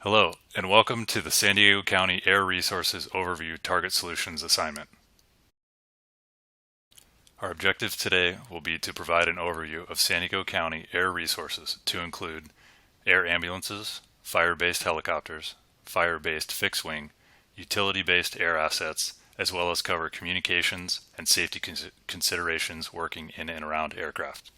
Hello, and welcome to the San Diego County Air Resources Overview Target Solutions assignment. Our objective today will be to provide an overview of San Diego County air resources to include air ambulances, fire-based helicopters, fire-based fixed-wing, utility-based air assets, as well as cover communications and safety considerations working in and around aircraft.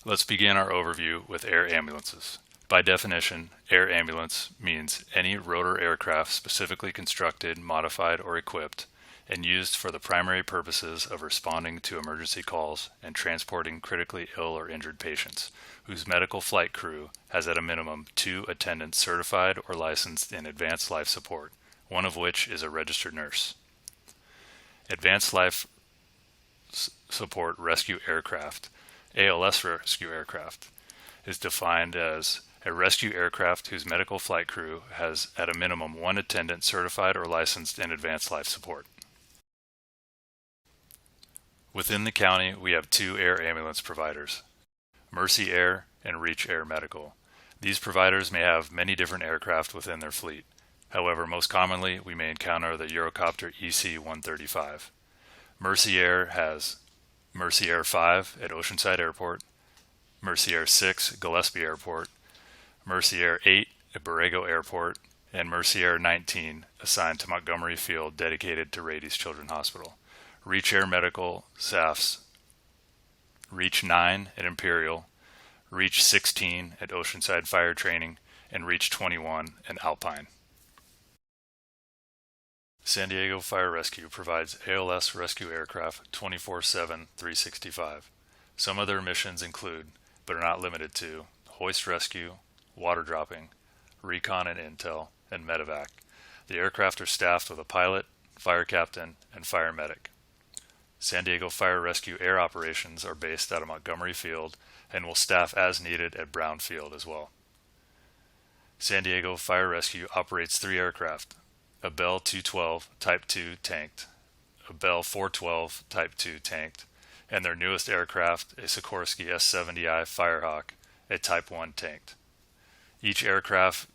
Let's begin our overview with air ambulances. By definition, air ambulance means any rotor aircraft specifically constructed, modified, or equipped and used for the primary purposes of responding to emergency calls and transporting critically ill or injured patients, whose medical flight crew has at a minimum 2 attendants certified or licensed in advanced life support, one of which is a registered nurse. Advanced life support rescue aircraft, ALS rescue aircraft, is defined as a rescue aircraft whose medical flight crew has at a minimum 1 attendant certified or licensed in advanced life support. Within the county, we have 2 air ambulance providers, Mercy Air and Reach Air Medical. These providers may have many different aircraft within their fleet. However, most commonly, we may encounter the Eurocopter EC-135. Mercy Air has Mercy Air 5 at Oceanside Airport, Mercy Air 6 Gillespie Airport, Mercy Air 8 at Borrego Airport, and Mercy Air 19 assigned to Montgomery Field dedicated to Rady's Children's Hospital. Reach Air Medical staffs Reach 9 at Imperial, Reach 16 at Oceanside Fire Training, and Reach 21 at Alpine. San Diego Fire Rescue provides ALS rescue aircraft 24/7, 365. Some of their missions include, but are not limited to, hoist rescue, water dropping, recon and intel, and medevac. The aircraft are staffed with a pilot, fire captain, and fire medic. San Diego Fire Rescue air operations are based out of Montgomery Field and will staff as needed at Brown Field as well. San Diego Fire Rescue operates 3 aircraft, a Bell 212 Type 2 tanked, a Bell 412 Type 2 tanked, and their newest aircraft, a Sikorsky S-70I Firehawk, a Type 1 tanked. Each aircraft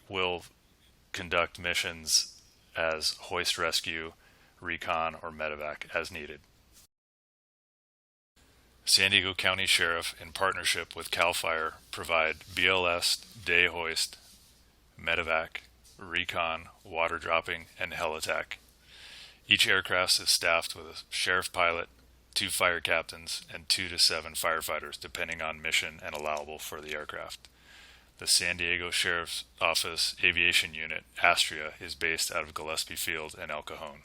will conduct missions as hoist rescue, recon, or medevac as needed. San Diego County Sheriff, in partnership with CAL FIRE, provide BLS, day hoist, medevac, recon, water dropping, and heli-tac. Each aircraft is staffed with a sheriff pilot, 2 fire captains, and 2 to 7 firefighters, depending on mission and allowable for the aircraft. The San Diego Sheriff's Office Aviation Unit, Astria, is based out of Gillespie Field and El Cajon.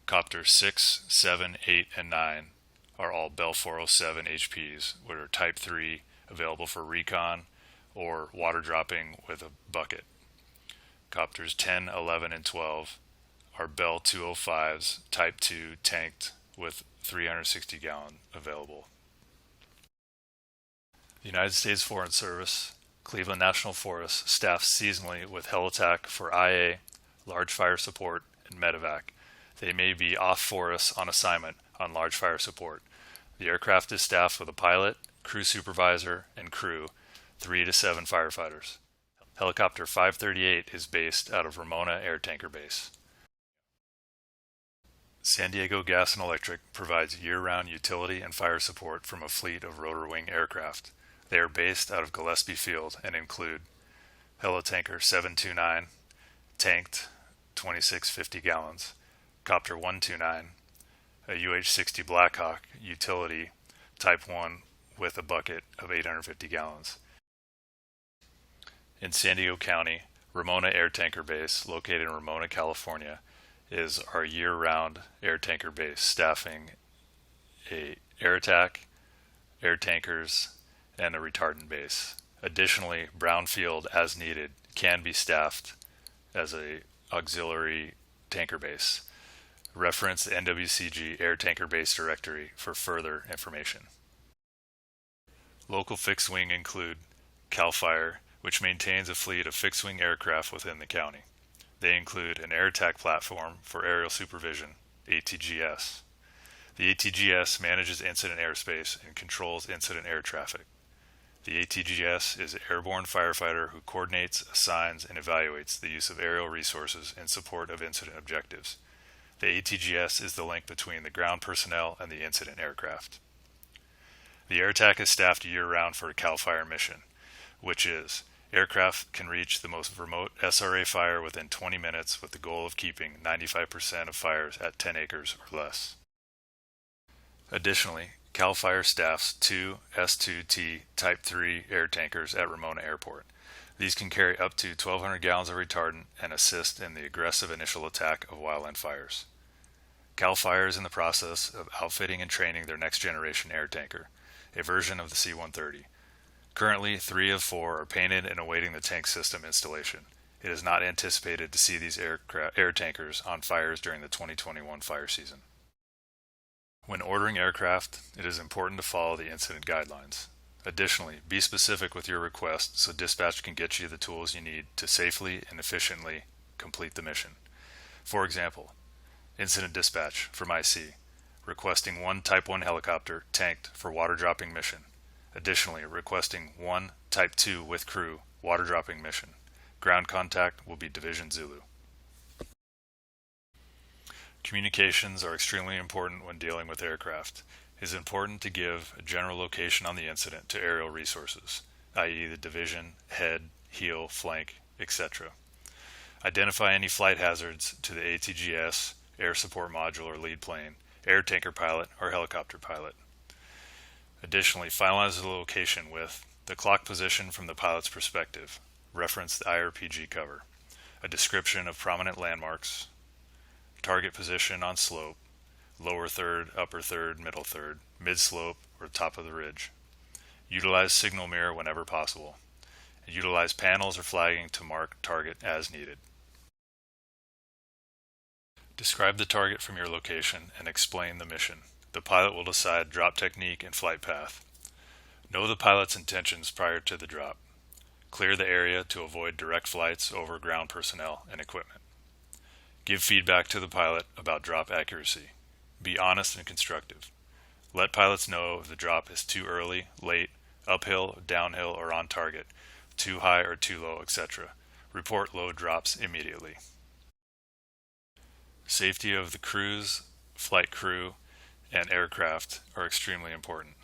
Copters 6, 7, 8, and 9 are all Bell 407 HPs, which are Type 3, available for recon or water dropping with a bucket. Copters 10, 11, and 12 are Bell 205s, Type 2, tanked with 360 gallon available. The United States Forest Service, Cleveland National Forest, staffs seasonally with heli-tac for IA, large fire support, and medevac. They may be off forest on assignment on large fire support. The aircraft is staffed with a pilot, crew supervisor, and crew, 3 to 7 firefighters. Helicopter 538 is based out of Ramona Air Tanker Base. San Diego Gas and Electric provides year-round utility and fire support from a fleet of rotor wing aircraft. They are based out of Gillespie Field and include Helitanker 729, tanked 2650 gallons, Copter 129, a UH-60 Blackhawk utility Type 1 with a bucket of 850 gallons. In San Diego County, Ramona Air Tanker Base, located in Ramona, California, is our year-round air tanker base, staffing a air attack, air tankers, and a retardant base. Additionally, Brownfield, as needed, can be staffed as a auxiliary tanker base. Reference the NWCG Air Tanker Base Directory for further information. Local fixed wing include CAL FIRE, which maintains a fleet of fixed wing aircraft within the county. They include an air attack platform for aerial supervision, ATGS. The ATGS manages incident airspace and controls incident air traffic. The ATGS is an airborne firefighter who coordinates, assigns, and evaluates the use of aerial resources in support of incident objectives. The ATGS is the link between the ground personnel and the incident aircraft. The Air Attack is staffed year-round for a CAL FIRE mission, which is aircraft can reach the most remote SRA fire within 20 minutes with the goal of keeping 95% of fires at 10 acres or less. Additionally, CAL FIRE staffs 2 S2T Type 3 air tankers at Ramona Airport. These can carry up to 1,200 gallons of retardant and assist in the aggressive initial attack of wildland fires. CAL FIRE is in the process of outfitting and training their next generation air tanker, a version of the C-130. Currently, 3 of 4 are painted and awaiting the tank system installation. It is not anticipated to see these air tankers on fires during the 2021 fire season. When ordering aircraft, it is important to follow the incident guidelines. Additionally, be specific with your request so dispatch can get you the tools you need to safely and efficiently complete the mission. For example, incident dispatch from IC, requesting 1 Type 1 helicopter tanked for water dropping mission. Additionally, requesting 1 Type 2 with crew water dropping mission. Ground contact will be Division Zulu. Communications are extremely important when dealing with aircraft. It is important to give a general location on the incident to aerial resources, i.e. the division, head, heel, flank, etc. Identify any flight hazards to the ATGS, air support module or lead plane, air tanker pilot, or helicopter pilot. Additionally, finalize the location with the clock position from the pilot's perspective, reference the IRPG cover, a description of prominent landmarks, target position on slope, lower third, upper third, middle third, mid-slope, or top of the ridge. Utilize signal mirror whenever possible. And utilize panels or flagging to mark target as needed. Describe the target from your location and explain the mission. The pilot will decide drop technique and flight path. Know the pilot's intentions prior to the drop. Clear the area to avoid direct flights over ground personnel and equipment. Give feedback to the pilot about drop accuracy. Be honest and constructive. Let pilots know if the drop is too early, late, uphill, downhill, or on target, too high or too low, etc. Report low drops immediately. Safety of the crews, flight crew, and aircraft are extremely important.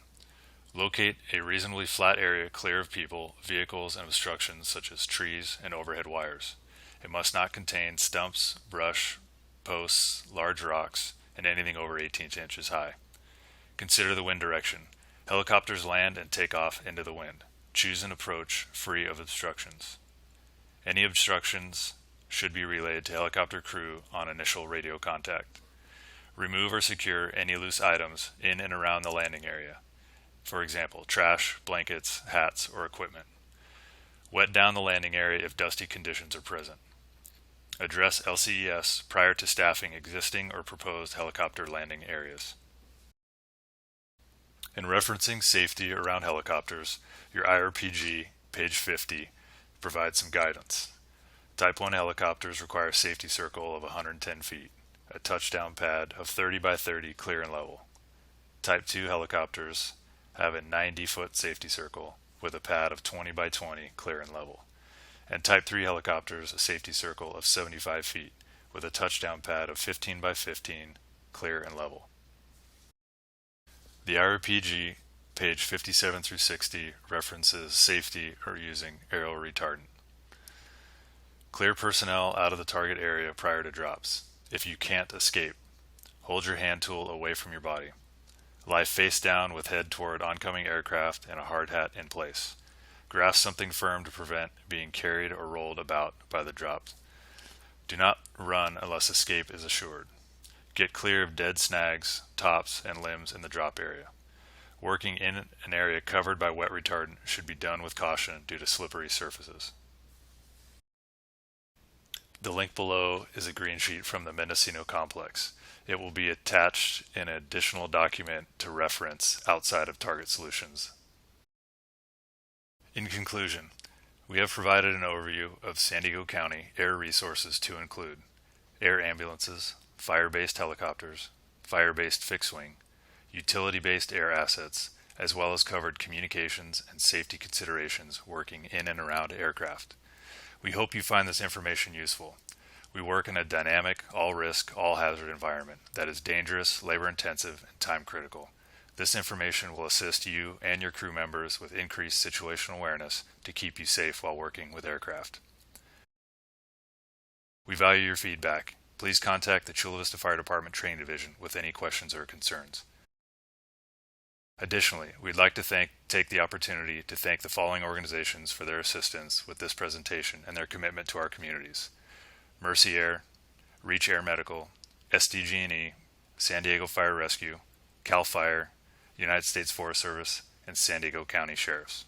Locate a reasonably flat area clear of people, vehicles, and obstructions such as trees and overhead wires. It must not contain stumps, brush, posts, large rocks, and anything over 18 inches high. Consider the wind direction. Helicopters land and take off into the wind. Choose an approach free of obstructions. Any obstructions should be relayed to helicopter crew on initial radio contact. Remove or secure any loose items in and around the landing area. For example, trash, blankets, hats, or equipment. Wet down the landing area if dusty conditions are present. Address LCES prior to staffing existing or proposed helicopter landing areas. In referencing safety around helicopters, your IRPG, page 50, provides some guidance. Type 1 helicopters require a safety circle of 110 feet, a touchdown pad of 30 by 30 clear and level. Type 2 helicopters have a 90-foot safety circle with a pad of 20 by 20 clear and level. And Type 3 helicopters a safety circle of 75 feet with a touchdown pad of 15 by 15 clear and level. The IRPG, page 57 through 60, references safety or using aerial retardant. Clear personnel out of the target area prior to drops. If you can't escape, hold your hand tool away from your body. Lie face down with head toward oncoming aircraft and a hard hat in place. Grasp something firm to prevent being carried or rolled about by the drops. Do not run unless escape is assured. Get clear of dead snags, tops, and limbs in the drop area. Working in an area covered by wet retardant should be done with caution due to slippery surfaces. The link below is a green sheet from the Mendocino complex. It will be attached in an additional document to reference outside of Target Solutions. In conclusion, we have provided an overview of San Diego County air resources to include air ambulances, fire-based helicopters, fire-based fixed-wing, utility-based air assets, as well as covered communications and safety considerations working in and around aircraft. We hope you find this information useful. We work in a dynamic, all-risk, all-hazard environment that is dangerous, labor-intensive, and time-critical. This information will assist you and your crew members with increased situational awareness to keep you safe while working with aircraft. We value your feedback. Please contact the Chula Vista Fire Department Training Division with any questions or concerns. Additionally, we'd like to take the opportunity to thank the following organizations for their assistance with this presentation and their commitment to our communities: Mercy Air, Reach Air Medical, SDG&E, San Diego Fire Rescue, CAL FIRE, United States Forest Service, and San Diego County Sheriffs.